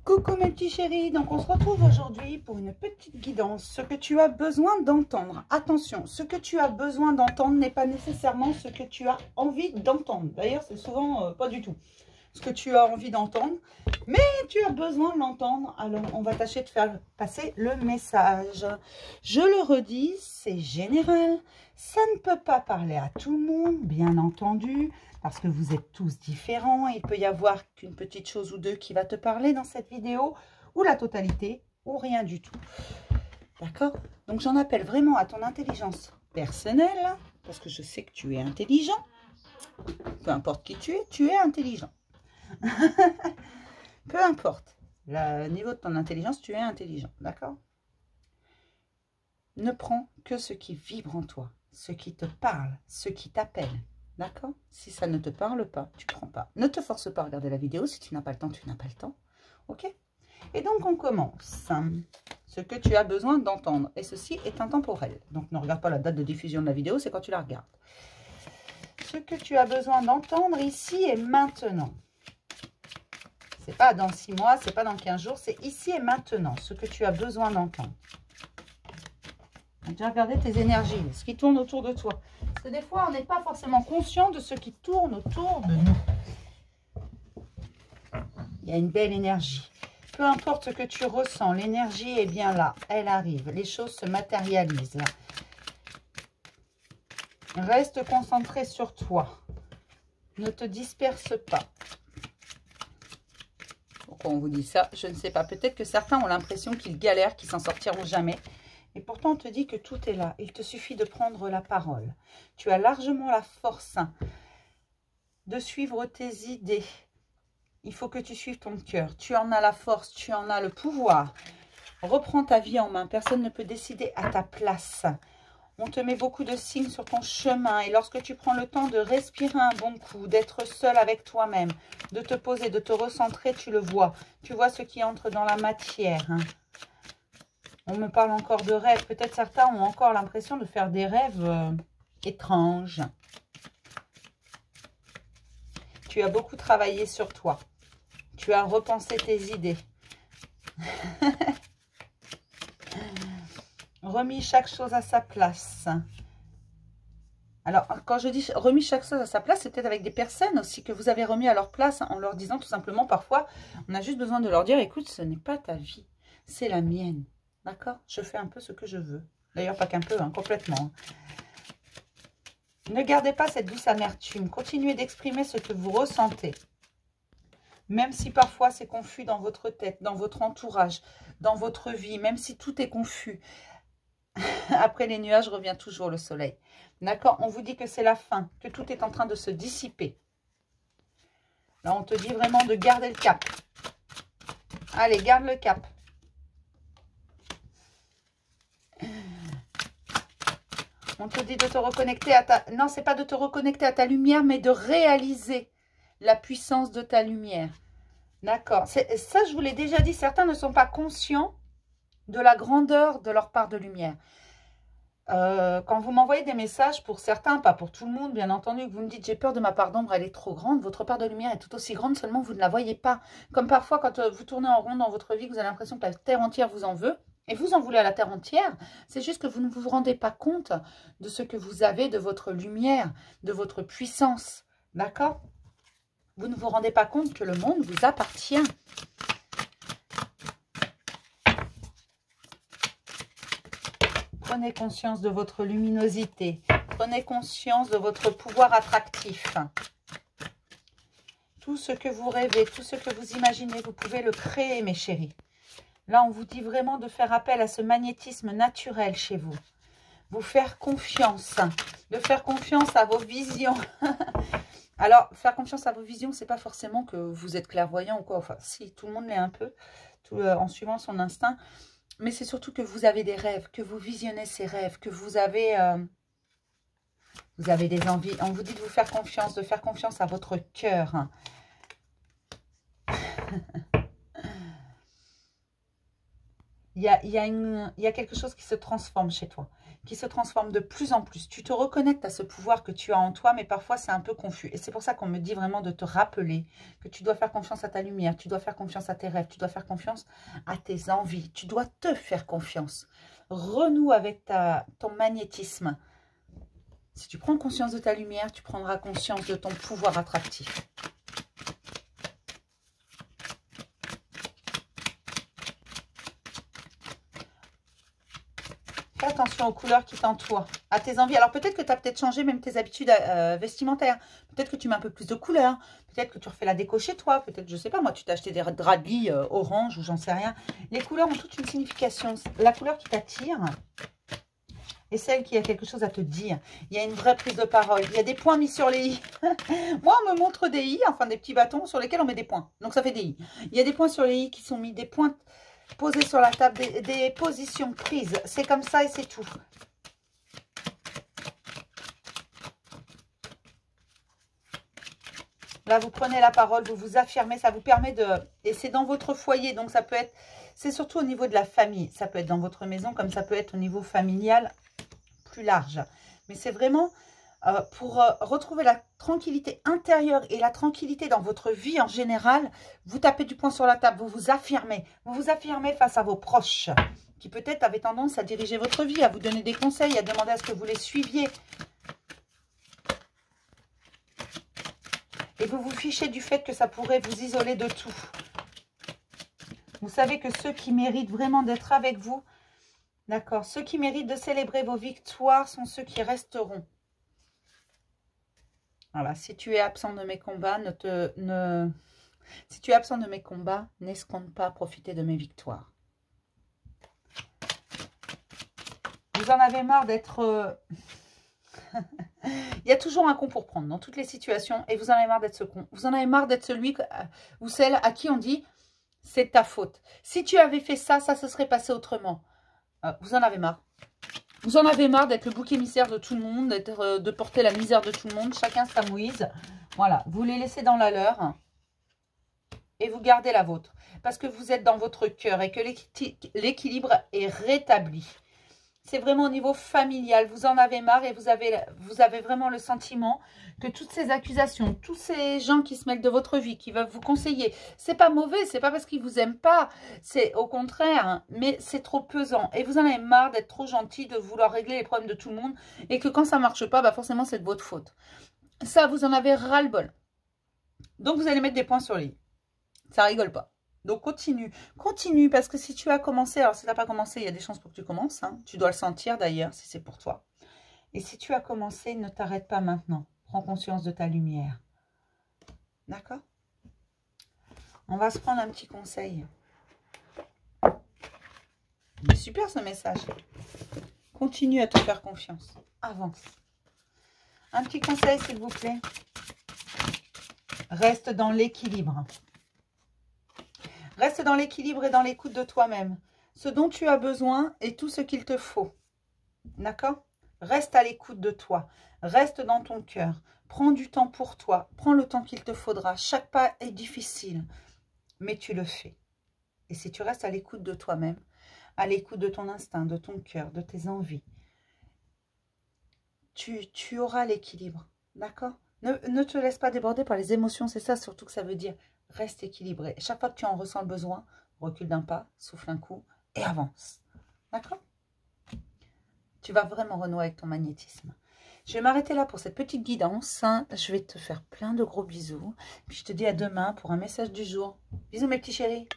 Coucou mes petits chéris, donc on se retrouve aujourd'hui pour une petite guidance. Ce que tu as besoin d'entendre, attention, ce que tu as besoin d'entendre n'est pas nécessairement ce que tu as envie d'entendre. D'ailleurs, c'est souvent pas du tout ce que tu as envie d'entendre, mais tu as besoin de l'entendre. Alors, on va tâcher de faire passer le message. Je le redis, c'est général. Ça ne peut pas parler à tout le monde, bien entendu, parce que vous êtes tous différents. Il peut y avoir qu'une petite chose ou deux qui va te parler dans cette vidéo, ou la totalité, ou rien du tout. D'accord? Donc, j'en appelle vraiment à ton intelligence personnelle, parce que je sais que tu es intelligent. Peu importe qui tu es intelligent. Peu importe le niveau de ton intelligence, tu es intelligent, d'accord? Ne prends que ce qui vibre en toi, ce qui te parle, ce qui t'appelle, d'accord? Si ça ne te parle pas, tu ne prends pas. Ne te force pas à regarder la vidéo, si tu n'as pas le temps, tu n'as pas le temps, ok? Et donc on commence. Ce que tu as besoin d'entendre, et ceci est intemporel. Donc ne regarde pas la date de diffusion de la vidéo, c'est quand tu la regardes. Ce que tu as besoin d'entendre ici et maintenant. C'est pas dans 6 mois, c'est pas dans 15 jours, c'est ici et maintenant, ce que tu as besoin d'entendre. Tu as regardé tes énergies, ce qui tourne autour de toi. Parce que des fois, on n'est pas forcément conscient de ce qui tourne autour de nous. Il y a une belle énergie. Peu importe ce que tu ressens, l'énergie est bien là, elle arrive. Les choses se matérialisent là. Reste concentré sur toi. Ne te disperse pas. Pourquoi on vous dit ça? Je ne sais pas. Peut-être que certains ont l'impression qu'ils galèrent, qu'ils s'en sortiront jamais. Et pourtant, on te dit que tout est là. Il te suffit de prendre la parole. Tu as largement la force de suivre tes idées. Il faut que tu suives ton cœur. Tu en as la force, tu en as le pouvoir. Reprends ta vie en main. Personne ne peut décider à ta place. On te met beaucoup de signes sur ton chemin. Et lorsque tu prends le temps de respirer un bon coup, d'être seul avec toi-même, de te poser, de te recentrer, tu le vois. Tu vois ce qui entre dans la matière. On me parle encore de rêves. Peut-être certains ont encore l'impression de faire des rêves étranges. Tu as beaucoup travaillé sur toi. Tu as repensé tes idées. Remis chaque chose à sa place. Alors, quand je dis remis chaque chose à sa place, c'est peut-être avec des personnes aussi que vous avez remis à leur place en leur disant tout simplement, parfois, on a juste besoin de leur dire, écoute, ce n'est pas ta vie, c'est la mienne. D'accord? Je fais un peu ce que je veux. D'ailleurs, pas qu'un peu, hein, complètement. Ne gardez pas cette douce amertume. Continuez d'exprimer ce que vous ressentez. Même si parfois c'est confus dans votre tête, dans votre entourage, dans votre vie, même si tout est confus. Après les nuages revient toujours le soleil. D'accord? On vous dit que c'est la fin, que tout est en train de se dissiper. Là, on te dit vraiment de garder le cap. Allez, garde le cap. On te dit de te reconnecter à ta... Non, c'est pas de te reconnecter à ta lumière, mais de réaliser la puissance de ta lumière. D'accord. Ça, je vous l'ai déjà dit, certains ne sont pas conscients de la grandeur de leur part de lumière. Quand vous m'envoyez des messages, pour certains, pas pour tout le monde, bien entendu, que vous me dites, j'ai peur de ma part d'ombre, elle est trop grande, votre part de lumière est tout aussi grande, seulement vous ne la voyez pas. Comme parfois, quand vous tournez en rond dans votre vie, vous avez l'impression que la terre entière vous en veut, et vous en voulez à la terre entière, c'est juste que vous ne vous rendez pas compte de ce que vous avez, de votre lumière, de votre puissance. D'accord? Vous ne vous rendez pas compte que le monde vous appartient. Prenez conscience de votre luminosité. Prenez conscience de votre pouvoir attractif. Tout ce que vous rêvez, tout ce que vous imaginez, vous pouvez le créer, mes chéris. Là, on vous dit vraiment de faire appel à ce magnétisme naturel chez vous. Vous faire confiance. De faire confiance à vos visions. Alors, faire confiance à vos visions, c'est pas forcément que vous êtes clairvoyant ou quoi. Enfin, si, tout le monde l'est un peu, en suivant son instinct. Mais c'est surtout que vous avez des rêves, que vous visionnez ces rêves, que vous avez des envies. On vous dit de vous faire confiance, de faire confiance à votre cœur. Il y a quelque chose qui se transforme chez toi, qui se transforme de plus en plus. Tu te reconnectes à ce pouvoir que tu as en toi, mais parfois c'est un peu confus. Et c'est pour ça qu'on me dit vraiment de te rappeler que tu dois faire confiance à ta lumière, tu dois faire confiance à tes rêves, tu dois faire confiance à tes envies, tu dois te faire confiance. Renoue avec ton magnétisme. Si tu prends conscience de ta lumière, tu prendras conscience de ton pouvoir attractif. Fais attention aux couleurs qui t'entourent, à tes envies. Alors peut-être que tu as peut-être changé même tes habitudes vestimentaires. Peut-être que tu mets un peu plus de couleurs. Peut-être que tu refais la déco chez toi. Peut-être, je sais pas moi, tu t'as acheté des draps de lit orange ou j'en sais rien. Les couleurs ont toute une signification. La couleur qui t'attire et celle qui a quelque chose à te dire. Il y a une vraie prise de parole. Il y a des points mis sur les i. Moi, on me montre des i, enfin des petits bâtons sur lesquels on met des points. Donc ça fait des i. Il y a des points sur les i qui sont mis, des points posés sur la table, des positions prises. C'est comme ça et c'est tout. Là, vous prenez la parole, vous vous affirmez, ça vous permet de... Et c'est dans votre foyer, donc ça peut être... C'est surtout au niveau de la famille. Ça peut être dans votre maison, comme ça peut être au niveau familial plus large. Mais c'est vraiment pour retrouver la tranquillité intérieure et la tranquillité dans votre vie en général. Vous tapez du poing sur la table, vous vous affirmez. Vous vous affirmez face à vos proches qui peut-être avaient tendance à diriger votre vie, à vous donner des conseils, à demander à ce que vous les suiviez. Et vous vous fichez du fait que ça pourrait vous isoler de tout. Vous savez que ceux qui méritent vraiment d'être avec vous, d'accord, ceux qui méritent de célébrer vos victoires sont ceux qui resteront. Voilà, si tu es absent de mes combats, si tu es absent de mes combats, n'escompte pas profiter de mes victoires. Vous en avez marre d'être... Il y a toujours un con pour prendre dans toutes les situations et vous en avez marre d'être ce con. Vous en avez marre d'être celui ou celle à qui on dit c'est ta faute. Si tu avais fait ça, ça se serait passé autrement. Vous en avez marre. Vous en avez marre d'être le bouc émissaire de tout le monde, de porter la misère de tout le monde. Chacun sa mouise. Voilà, vous les laissez dans la leur et vous gardez la vôtre. Parce que vous êtes dans votre cœur et que l'équilibre est rétabli. C'est vraiment au niveau familial. Vous en avez marre et vous avez vraiment le sentiment que toutes ces accusations, tous ces gens qui se mêlent de votre vie, qui veulent vous conseiller, c'est pas mauvais, c'est pas parce qu'ils vous aiment pas, c'est au contraire, hein, mais c'est trop pesant. Et vous en avez marre d'être trop gentil, de vouloir régler les problèmes de tout le monde et que quand ça marche pas, bah forcément c'est de votre faute. Ça, vous en avez ras-le-bol. Donc vous allez mettre des points sur les i. Ça rigole pas. Donc, continue, parce que si tu as commencé, alors si tu n'as pas commencé, il y a des chances pour que tu commences, hein. Tu dois le sentir d'ailleurs, si c'est pour toi. Et si tu as commencé, ne t'arrête pas maintenant. Prends conscience de ta lumière. D'accord? On va se prendre un petit conseil. C'est super ce message. Continue à te faire confiance. Avance. Un petit conseil, s'il vous plaît. Reste dans l'équilibre. Reste dans l'équilibre et dans l'écoute de toi-même. Ce dont tu as besoin et tout ce qu'il te faut. D'accord? Reste à l'écoute de toi. Reste dans ton cœur. Prends du temps pour toi. Prends le temps qu'il te faudra. Chaque pas est difficile, mais tu le fais. Et si tu restes à l'écoute de toi-même, à l'écoute de ton instinct, de ton cœur, de tes envies, tu auras l'équilibre. D'accord? Ne te laisse pas déborder par les émotions. C'est ça surtout que ça veut dire. Reste équilibré. Chaque fois que tu en ressens le besoin, recule d'un pas, souffle un coup et avance. D'accord? Tu vas vraiment renouer avec ton magnétisme. Je vais m'arrêter là pour cette petite guidance. Je vais te faire plein de gros bisous. Puis je te dis à demain pour un message du jour. Bisous mes petits chéris.